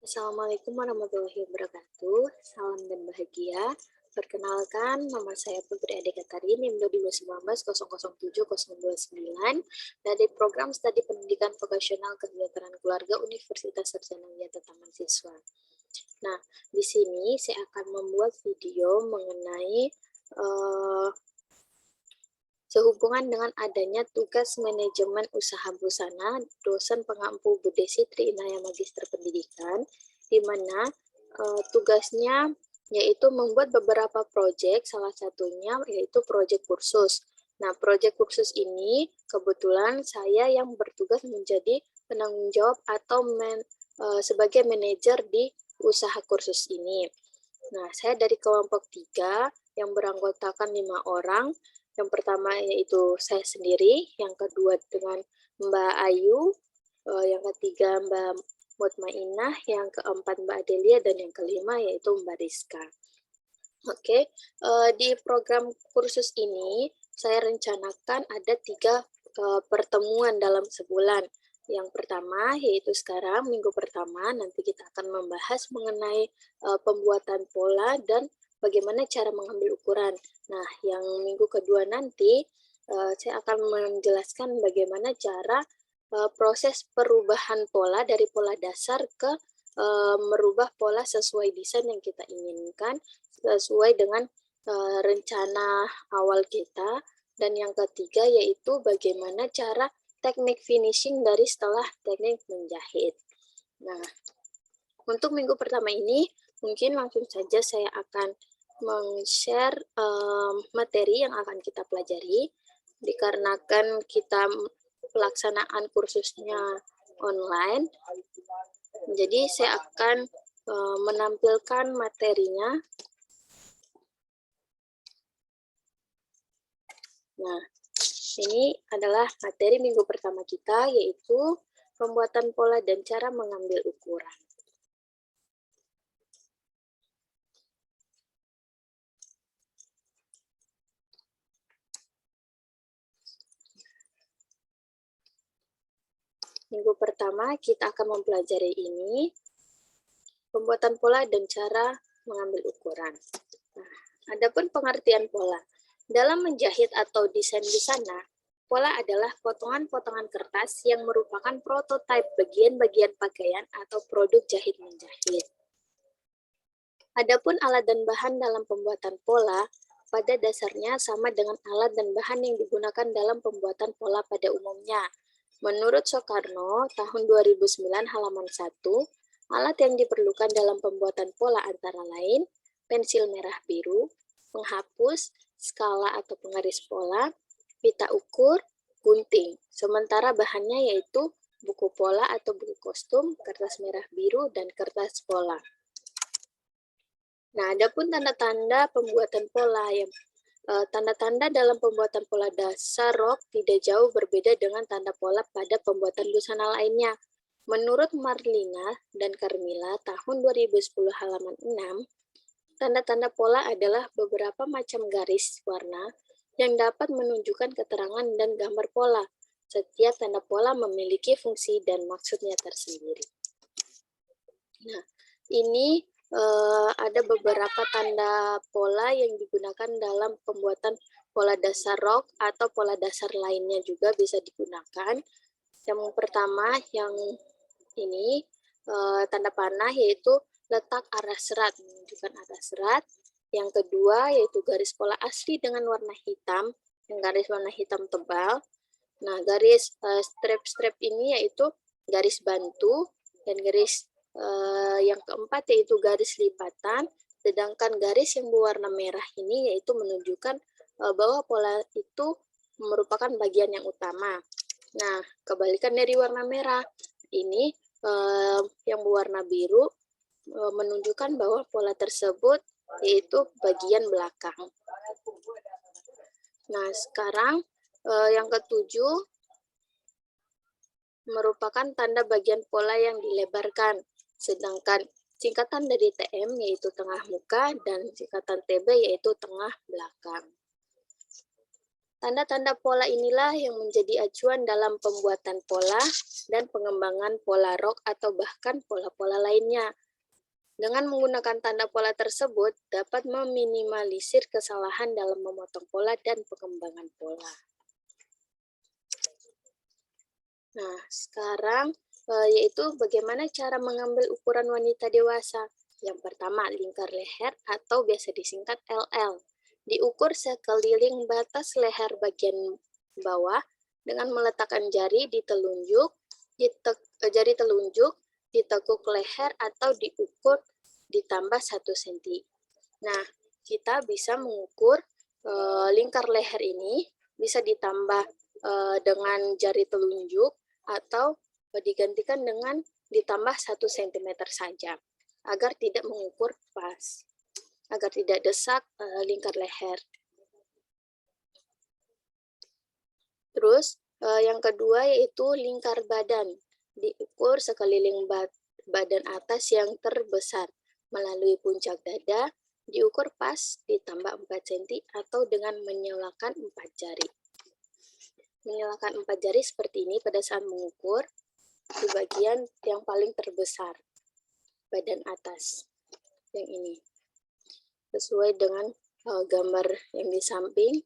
Assalamualaikum warahmatullahi wabarakatuh. Salam dan bahagia. Perkenalkan, nama saya Putri Ade Katarin, NIM 2019 dari Program Studi Pendidikan Vokasional Kesejahteraan Keluarga Universitas Sarjana Wiyata Taman Siswa. Nah, di sini saya akan membuat video mengenai sehubungan dengan adanya tugas manajemen usaha busana dosen pengampu Bu Desi Tri Inaya Magister Pendidikan, di mana tugasnya yaitu membuat beberapa proyek, salah satunya yaitu proyek kursus. Nah, proyek kursus ini kebetulan saya yang bertugas menjadi penanggung jawab atau sebagai manajer di usaha kursus ini. Nah, saya dari kelompok 3 yang beranggotakan 5 orang. Yang pertama yaitu saya sendiri, yang kedua dengan Mbak Ayu, yang ketiga Mbak Mutmainah, yang keempat Mbak Adelia, dan yang kelima yaitu Mbak Rizka. Oke, di program kursus ini saya rencanakan ada 3 pertemuan dalam sebulan. Yang pertama yaitu sekarang minggu pertama nanti kita akan membahas mengenai pembuatan pola dan bagaimana cara mengambil ukuran. Nah, yang minggu kedua nanti saya akan menjelaskan bagaimana cara proses perubahan pola dari pola dasar ke merubah pola sesuai desain yang kita inginkan, sesuai dengan rencana awal kita. Dan yang ketiga yaitu bagaimana cara teknik finishing dari setelah teknik menjahit. Nah, untuk minggu pertama ini mungkin langsung saja saya akan meng-share materi yang akan kita pelajari. Dikarenakan kita pelaksanaan kursusnya online, jadi saya akan menampilkan materinya. Nah, ini adalah materi minggu pertama kita, yaitu pembuatan pola dan cara mengambil ukuran. Minggu pertama kita akan mempelajari ini, pembuatan pola dan cara mengambil ukuran. Nah, adapun pengertian pola. Dalam menjahit atau desain busana, pola adalah potongan-potongan kertas yang merupakan prototipe bagian-bagian pakaian atau produk jahit menjahit. Adapun alat dan bahan dalam pembuatan pola, pada dasarnya sama dengan alat dan bahan yang digunakan dalam pembuatan pola pada umumnya. Menurut Soekarno, tahun 2009 halaman 1, alat yang diperlukan dalam pembuatan pola antara lain, pensil merah biru, penghapus, skala atau penggaris pola, pita ukur, gunting. Sementara bahannya yaitu buku pola atau buku kostum, kertas merah biru, dan kertas pola. Nah, adapun tanda-tanda pembuatan pola yang tanda-tanda dalam pembuatan pola dasar rok tidak jauh berbeda dengan tanda pola pada pembuatan busana lainnya. Menurut Marlina dan Carmila tahun 2010 halaman 6, tanda-tanda pola adalah beberapa macam garis warna yang dapat menunjukkan keterangan dan gambar pola. Setiap tanda pola memiliki fungsi dan maksudnya tersendiri. Nah, ini ada beberapa tanda pola yang digunakan dalam pembuatan pola dasar rok atau pola dasar lainnya juga bisa digunakan. Yang pertama, yang ini tanda panah yaitu letak arah serat, menunjukkan arah serat. Yang kedua yaitu garis pola asli dengan warna hitam, yang garis warna hitam tebal. Nah, garis strap-strap ini yaitu garis bantu, dan garis yang keempat yaitu garis lipatan, sedangkan garis yang berwarna merah ini yaitu menunjukkan bahwa pola itu merupakan bagian yang utama. Nah, kebalikan dari warna merah, ini yang berwarna biru menunjukkan bahwa pola tersebut yaitu bagian belakang. Nah, sekarang yang ketujuh merupakan tanda bagian pola yang dilebarkan, sedangkan singkatan dari TM yaitu tengah muka dan singkatan TB yaitu tengah belakang. Tanda-tanda pola inilah yang menjadi acuan dalam pembuatan pola dan pengembangan pola rok atau bahkan pola-pola lainnya. Dengan menggunakan tanda pola tersebut, dapat meminimalisir kesalahan dalam memotong pola dan pengembangan pola. Nah, sekarang yaitu bagaimana cara mengambil ukuran wanita dewasa. Yang pertama, lingkar leher atau biasa disingkat LL. Diukur sekeliling batas leher bagian bawah dengan meletakkan jari telunjuk, ditekuk leher atau diukur ditambah 1 cm. Nah, kita bisa mengukur lingkar leher ini bisa ditambah dengan jari telunjuk atau digantikan dengan ditambah 1 cm saja agar tidak mengukur pas, agar tidak desak lingkar leher. Terus yang kedua yaitu lingkar badan, diukur sekeliling badan atas yang terbesar melalui puncak dada, diukur pas ditambah 4 cm atau dengan menyalakan 4 jari. Menyalakan 4 jari seperti ini pada saat mengukur di bagian yang paling terbesar, badan atas, yang ini. Sesuai dengan gambar yang di samping,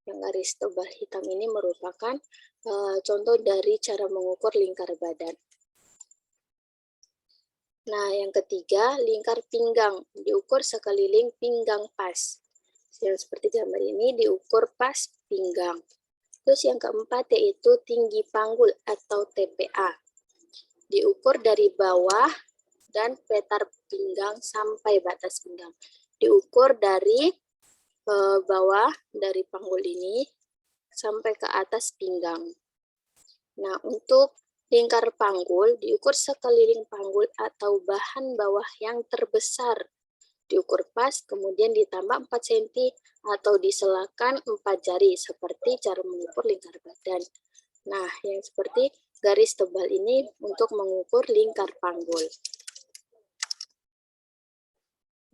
yang garis tebal hitam ini merupakan contoh dari cara mengukur lingkar badan. Nah, yang ketiga, lingkar pinggang, diukur sekeliling pinggang pas. Yang seperti gambar ini diukur pas pinggang. Terus yang keempat yaitu tinggi panggul atau TPA. Diukur dari bawah dan petar pinggang sampai batas pinggang. Diukur dari bawah dari panggul ini sampai ke atas pinggang. Nah, untuk lingkar panggul diukur sekeliling panggul atau bahan bawah yang terbesar. Diukur pas, kemudian ditambah 4 cm atau diselakan 4 jari, seperti cara mengukur lingkar badan. Nah, yang seperti garis tebal ini untuk mengukur lingkar panggul.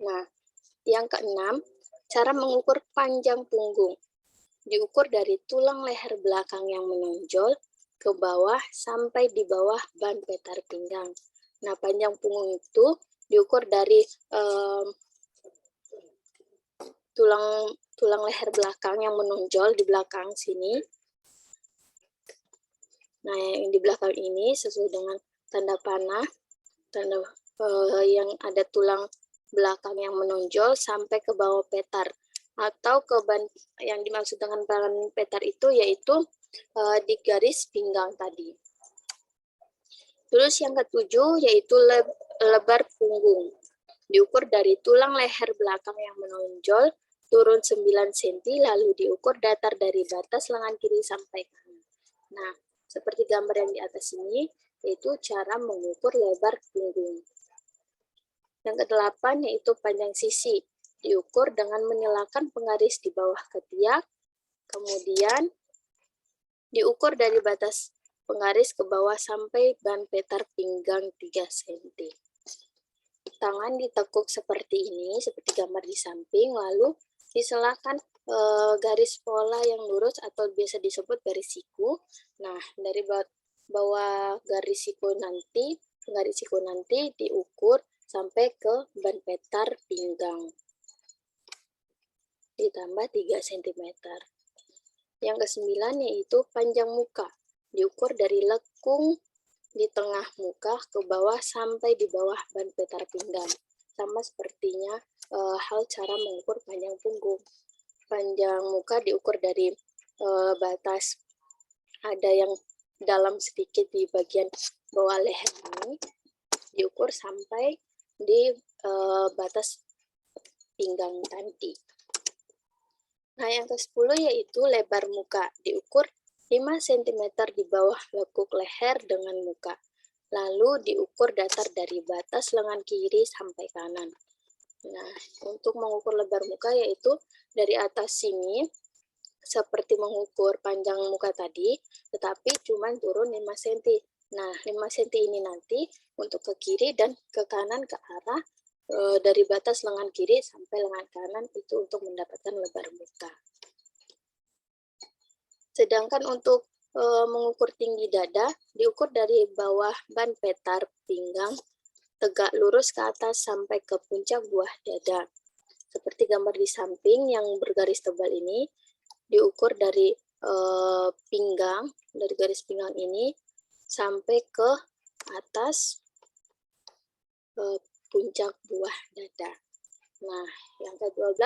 Nah, yang keenam, cara mengukur panjang punggung. Diukur dari tulang leher belakang yang menonjol ke bawah sampai di bawah ban petar pinggang. Nah, panjang punggung itu diukur dari tulang leher belakang yang menonjol di belakang sini. Nah, yang di belakang ini sesuai dengan tanda panah, yang ada tulang belakang yang menonjol sampai ke bawah petar, atau ke ban. Yang dimaksud dengan ban petar itu yaitu di garis pinggang tadi. Terus yang ketujuh yaitu lebar punggung. Diukur dari tulang leher belakang yang menonjol turun 9 cm lalu diukur datar dari batas lengan kiri sampai kanan. Nah, seperti gambar yang di atas ini yaitu cara mengukur lebar punggung. Yang kedelapan yaitu panjang sisi. Diukur dengan menyalakan penggaris di bawah ketiak, kemudian diukur dari batas penggaris ke bawah sampai ban petar pinggang 3 cm. Tangan ditekuk seperti ini, seperti gambar di samping, lalu diselakan garis pola yang lurus atau biasa disebut garis siku. Nah, dari bawah garis siku nanti diukur sampai ke ban petar pinggang. Ditambah 3 cm. Yang ke-9 yaitu panjang muka. Diukur dari lekung di tengah muka ke bawah sampai di bawah ban petar pinggang. Sama sepertinya hal cara mengukur panjang punggung. Panjang muka diukur dari batas, ada yang dalam sedikit di bagian bawah leher ini, diukur sampai di batas pinggang tadi. Nah, yang ke-10 yaitu lebar muka. Diukur 5 cm di bawah lekuk leher dengan muka. Lalu diukur datar dari batas lengan kiri sampai kanan. Nah, untuk mengukur lebar muka yaitu dari atas sini, seperti mengukur panjang muka tadi, tetapi cuma turun 5 cm. Nah, 5 cm ini nanti untuk ke kiri dan ke kanan ke arah dari batas lengan kiri sampai lengan kanan itu untuk mendapatkan lebar muka. Sedangkan untuk mengukur tinggi dada, diukur dari bawah ban petar pinggang, tegak lurus ke atas sampai ke puncak buah dada. Seperti gambar di samping yang bergaris tebal ini, diukur dari pinggang, dari garis pinggang ini, sampai ke atas puncak buah dada. Nah, yang ke-12,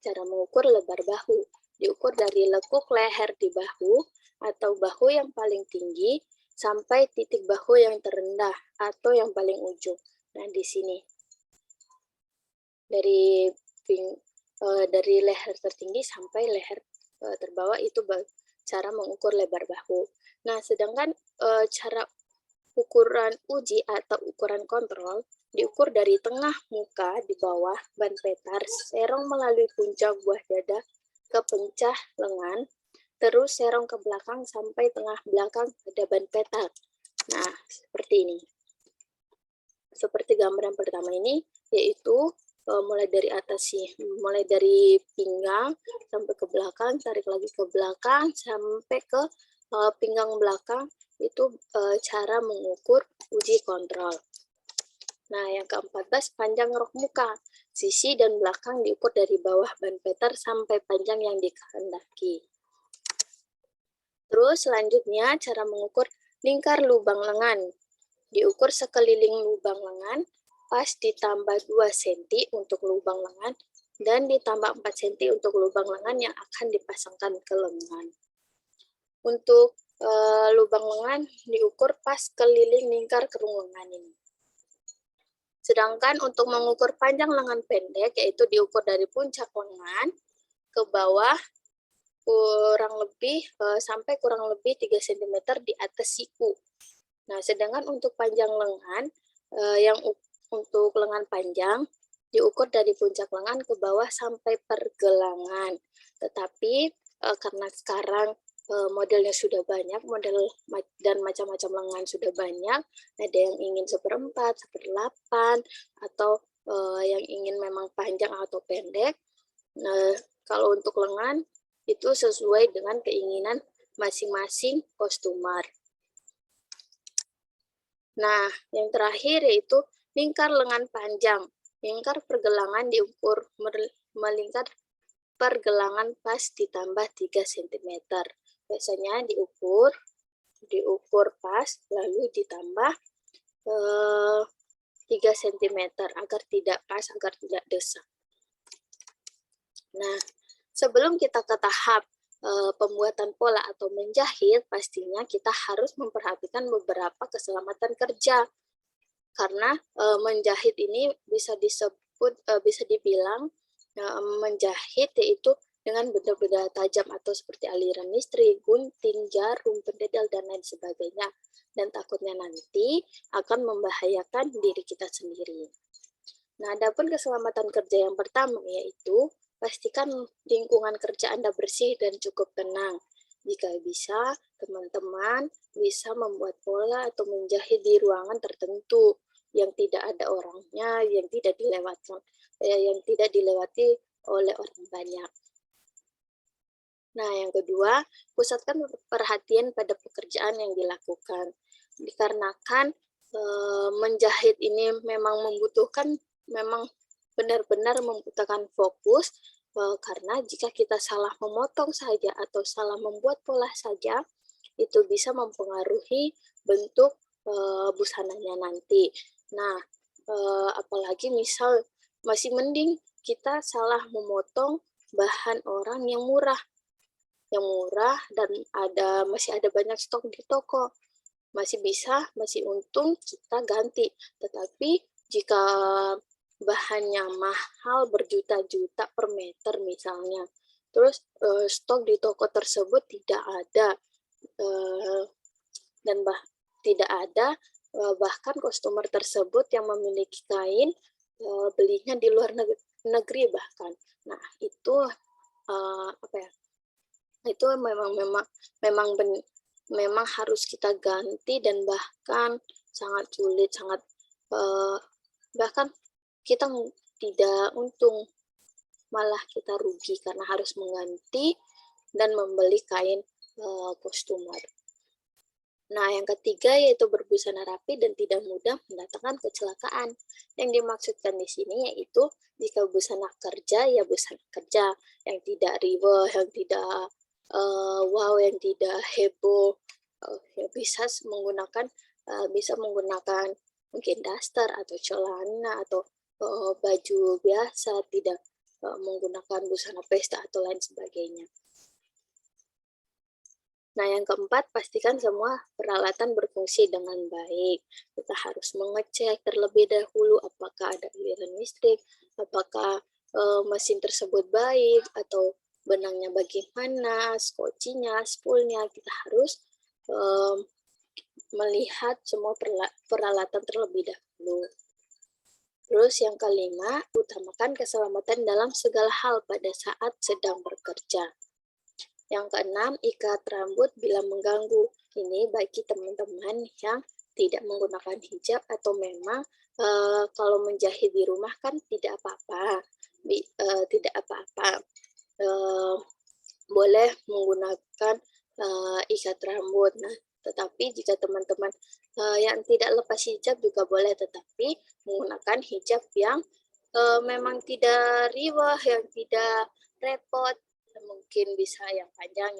cara mengukur lebar bahu. Diukur dari lekuk leher di bahu atau bahu yang paling tinggi sampai titik bahu yang terendah atau yang paling ujung. Nah, di sini. Dari leher tertinggi sampai leher terbawah itu cara mengukur lebar bahu. Nah, sedangkan cara ukuran uji atau ukuran kontrol diukur dari tengah muka di bawah ban petar, serong melalui puncak buah dada ke pencah lengan, terus serong ke belakang sampai tengah belakang pada ban petar. Nah, seperti ini. Seperti gambar yang pertama ini, yaitu mulai dari atas sih, mulai dari pinggang sampai ke belakang, tarik lagi ke belakang sampai ke pinggang belakang, itu cara mengukur uji kontrol. Nah, yang ke-14, panjang rok muka. Sisi dan belakang diukur dari bawah ban petar sampai panjang yang dikehendaki. Terus selanjutnya cara mengukur lingkar lubang lengan. Diukur sekeliling lubang lengan, pas ditambah 2 cm untuk lubang lengan, dan ditambah 4 cm untuk lubang lengan yang akan dipasangkan ke lengan. Untuk lubang lengan diukur pas keliling lingkar kerung lengan ini. Sedangkan untuk mengukur panjang lengan pendek, yaitu diukur dari puncak lengan ke bawah sampai kurang lebih 3 cm di atas siku. Nah, sedangkan untuk panjang lengan, yang untuk lengan panjang, diukur dari puncak lengan ke bawah sampai pergelangan. Tetapi karena sekarang modelnya sudah banyak, model dan macam-macam lengan sudah banyak, ada yang ingin 1/4, 1/8, atau yang ingin memang panjang atau pendek. Nah, kalau untuk lengan, itu sesuai dengan keinginan masing-masing kostumer. Nah, yang terakhir yaitu lingkar lengan panjang. Lingkar pergelangan diukur melingkar pergelangan pas ditambah 3 cm. Biasanya diukur pas, lalu ditambah 3 cm agar tidak pas, agar tidak desak. Nah, sebelum kita ke tahap pembuatan pola atau menjahit, pastinya kita harus memperhatikan beberapa keselamatan kerja. Karena menjahit ini bisa dibilang menjahit yaitu dengan benda-benda tajam atau seperti aliran listrik, gunting, jarum, pendedel, dan lain sebagainya. Dan takutnya nanti akan membahayakan diri kita sendiri. Nah, adapun keselamatan kerja yang pertama yaitu pastikan lingkungan kerja Anda bersih dan cukup tenang. Jika bisa, teman-teman bisa membuat pola atau menjahit di ruangan tertentu yang tidak ada orangnya, yang tidak dilewati oleh orang banyak. Nah, yang kedua, pusatkan perhatian pada pekerjaan yang dilakukan. Dikarenakan menjahit ini memang benar-benar membutuhkan fokus, karena jika kita salah memotong saja atau salah membuat pola saja, itu bisa mempengaruhi bentuk busananya nanti. Nah, apalagi misal masih mending kita salah memotong bahan orang yang murah dan masih ada banyak stok di toko, masih untung kita ganti. Tetapi jika bahannya mahal berjuta-juta per meter misalnya, terus stok di toko tersebut tidak ada, bahkan customer tersebut yang memiliki kain belinya di luar negeri bahkan. Nah, itu itu memang harus kita ganti, dan bahkan sangat sulit, bahkan kita tidak untung, malah kita rugi karena harus mengganti dan membeli kain kostumer. Nah, yang ketiga yaitu berbusana rapi dan tidak mudah mendatangkan kecelakaan. Yang dimaksudkan di sini yaitu jika busana kerja ya busana kerja yang tidak riweh, yang tidak wow, yang tidak heboh, ya bisa menggunakan mungkin daster atau celana atau baju biasa, tidak menggunakan busana pesta atau lain sebagainya. Nah, yang keempat, pastikan semua peralatan berfungsi dengan baik. Kita harus mengecek terlebih dahulu apakah ada aliran listrik, apakah mesin tersebut baik, atau benangnya bagaimana, skocinya, spoolnya. Kita harus melihat semua peralatan terlebih dahulu. Terus yang kelima, utamakan keselamatan dalam segala hal pada saat sedang bekerja. Yang keenam, ikat rambut bila mengganggu. Ini bagi teman-teman yang tidak menggunakan hijab atau memang kalau menjahit di rumah kan tidak apa-apa, boleh menggunakan ikat rambut. Nah, tetapi jika teman-teman yang tidak lepas hijab juga boleh, tetapi menggunakan hijab yang memang tidak riwah, yang tidak repot. Mungkin bisa yang panjang,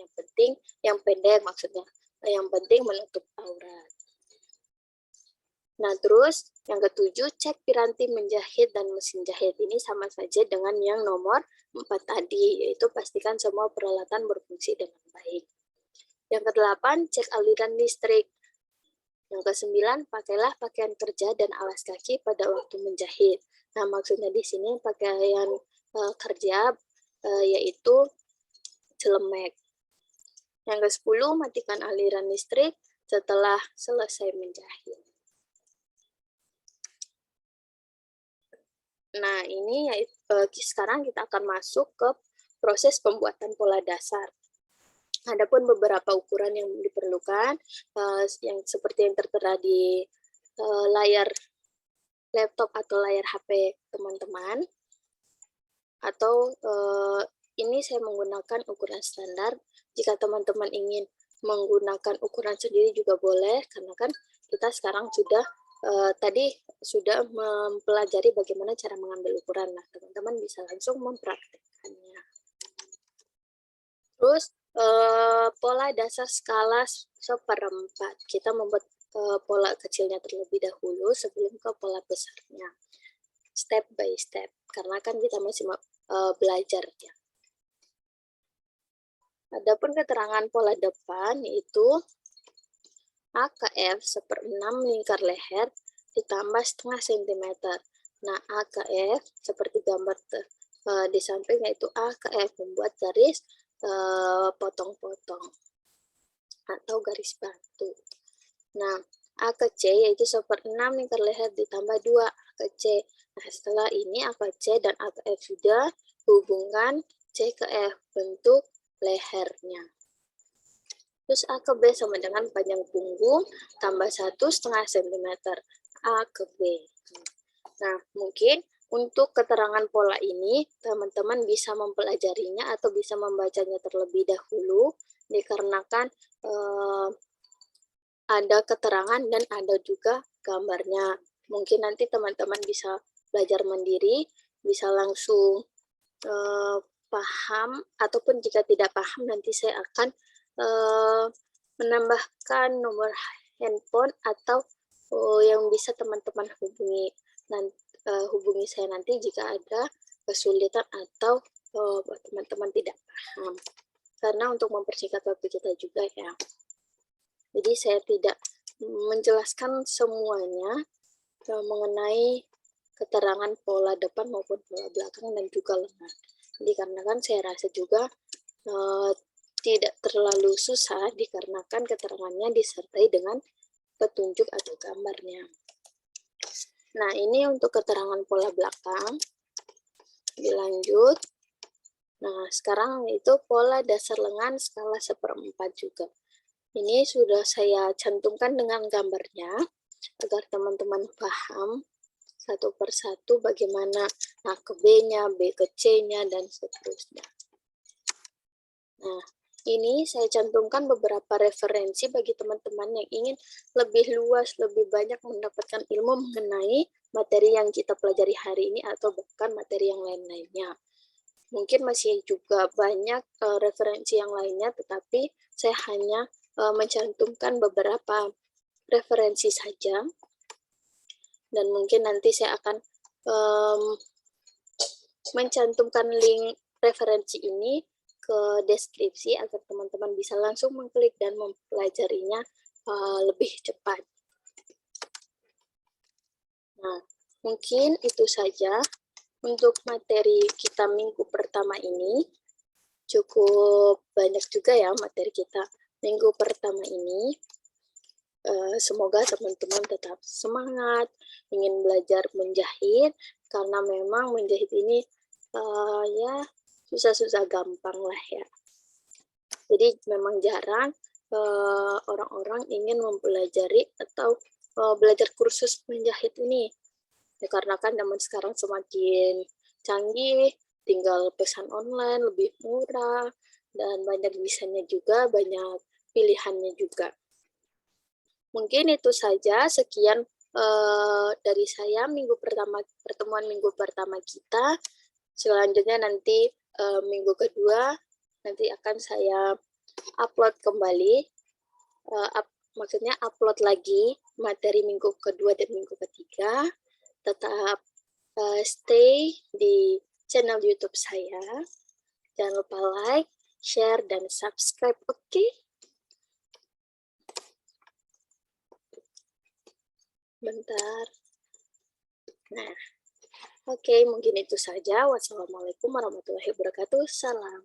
yang pendek maksudnya, yang penting menutup aurat. Nah, terus yang ketujuh, cek piranti menjahit dan mesin jahit. Ini sama saja dengan yang nomor 4 tadi, yaitu pastikan semua peralatan berfungsi dengan baik. Yang kedelapan, cek aliran listrik. Yang kesembilan, pakailah pakaian kerja dan alas kaki pada waktu menjahit. Nah, maksudnya di sini pakaian kerja yaitu celemek. Yang ke-10, matikan aliran listrik setelah selesai menjahit. Nah, ini sekarang kita akan masuk ke proses pembuatan pola dasar. Adapun beberapa ukuran yang diperlukan, yang seperti yang tertera di layar laptop atau layar HP teman-teman, atau ini saya menggunakan ukuran standar. Jika teman-teman ingin menggunakan ukuran sendiri juga boleh, karena kan kita sekarang sudah tadi sudah mempelajari bagaimana cara mengambil ukuran. Nah, teman-teman bisa langsung mempraktikkannya. Terus pola dasar skala 1/4. Kita membuat pola kecilnya terlebih dahulu sebelum ke pola besarnya. Step by step, karena kan kita masih belajar ya. Adapun keterangan pola depan itu AKF 1/6 lingkar leher ditambah setengah sentimeter. Nah, AKF seperti gambar di samping yaitu AKF membuat garis potong-potong atau garis batu. Nah, A ke C yaitu 1/6 lingkar leher ditambah 2 A ke C. Nah, setelah ini A ke C dan A ke F sudah, hubungkan C ke F bentuk lehernya. Terus A ke B sama dengan panjang punggung tambah 1,5 cm A ke B. Nah, mungkin untuk keterangan pola ini, teman-teman bisa mempelajarinya atau bisa membacanya terlebih dahulu, dikarenakan ada keterangan dan ada juga gambarnya. Mungkin nanti teman-teman bisa belajar mandiri, bisa langsung paham, ataupun jika tidak paham nanti saya akan menambahkan nomor handphone atau yang bisa teman-teman hubungi saya nanti jika ada kesulitan atau teman-teman tidak paham. Karena untuk mempersingkat waktu kita juga ya. Jadi saya tidak menjelaskan semuanya mengenai keterangan pola depan maupun pola belakang dan juga lengan. Dikarenakan saya rasa juga tidak terlalu susah dikarenakan keterangannya disertai dengan petunjuk atau gambarnya. Nah, ini untuk keterangan pola belakang. Dilanjut. Nah, sekarang itu pola dasar lengan skala 1/4 juga. Ini sudah saya cantumkan dengan gambarnya agar teman-teman paham satu persatu bagaimana A ke B-nya, B ke C-nya, dan seterusnya. Nah, ini saya cantumkan beberapa referensi bagi teman-teman yang ingin lebih luas, lebih banyak mendapatkan ilmu mengenai materi yang kita pelajari hari ini atau bahkan materi yang lain-lainnya. Mungkin masih juga banyak referensi yang lainnya, tetapi saya hanya mencantumkan beberapa referensi saja. Dan mungkin nanti saya akan mencantumkan link referensi ini ke deskripsi agar teman-teman bisa langsung mengklik dan mempelajarinya lebih cepat. Nah, mungkin itu saja untuk materi kita minggu pertama ini. Cukup banyak juga ya materi kita minggu pertama ini. Semoga teman-teman tetap semangat, ingin belajar menjahit, karena memang menjahit ini ya susah-susah gampang lah ya. Jadi memang jarang orang-orang ingin mempelajari atau belajar kursus menjahit ini. Ya, karena kan zaman sekarang semakin canggih, tinggal pesan online, lebih murah, dan banyak desainnya juga, banyak pilihannya juga. Mungkin itu saja, sekian dari saya pertemuan minggu pertama kita. Selanjutnya nanti minggu kedua nanti akan saya upload kembali, maksudnya upload lagi materi minggu kedua dan minggu ketiga. Tetap stay di channel YouTube saya. Jangan lupa like, share, dan subscribe, oke? Bentar. Nah, oke, mungkin itu saja. Wassalamualaikum warahmatullahi wabarakatuh. Salam.